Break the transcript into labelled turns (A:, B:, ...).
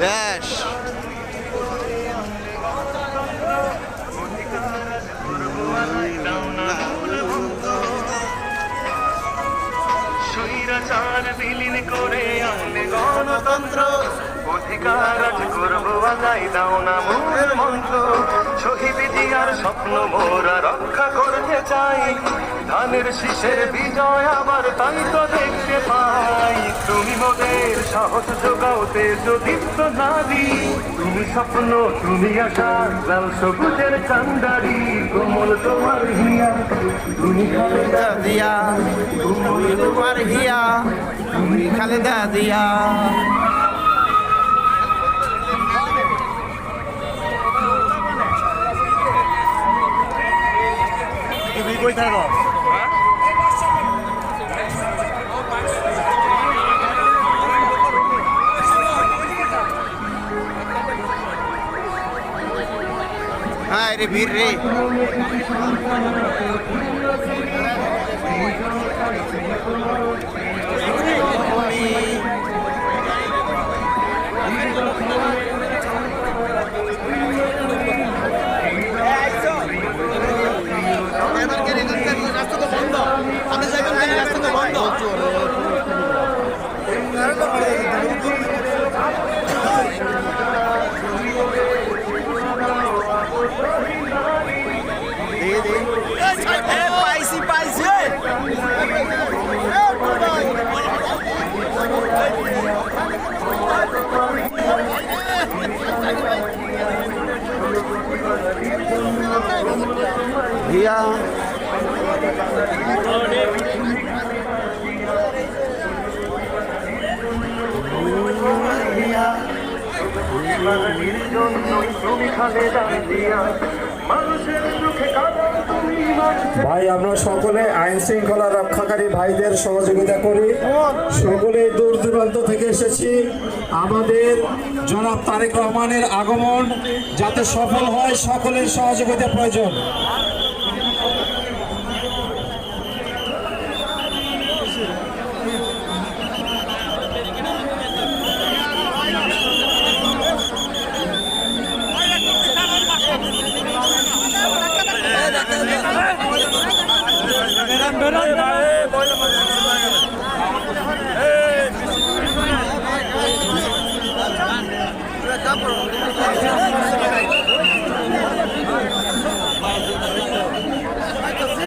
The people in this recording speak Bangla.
A: বেশ
B: স্বৈরাচার বিলীন করে আনলে গণতন্ত্র, অধিকার আজ করবো আদায়, দাও না মূল মন্ত্র। শহীদ জিয়ার স্বপ্ন মোরা রক্ষা করতে চাই, ধানের শীষের বিজয় আবার তাই তো দেখতে পাই। তুমি মোদের সাহস যোগাও, তেজ দীপ্ত নারী, তুমি স্বপ্ন তুমি আশা, লাল সবুজের কান্ডারি। কোমল তোমার হিয়া, তুমি খালেদা
A: দিয়া তুমি তোমার হিয়া, তুমি খালেদা দিয়া।
C: তুমি কই থাকো?
A: হ্যাঁ রে বীর রে রাস্তা তো বন্ধ, আমি যাইবেন রাস্তা তো বন্ধ। পাইছি পাইছি হিয়া
D: ভাই আমরা সকলে আইন শৃঙ্খলা রক্ষাকারী ভাইদের সহযোগিতা করি, সকলে দূর দূরান্ত থেকে এসেছি। আমাদের জনাব তারেক রহমানের আগমন যাতে সফল হয় সকলের সহযোগিতা প্রয়োজন।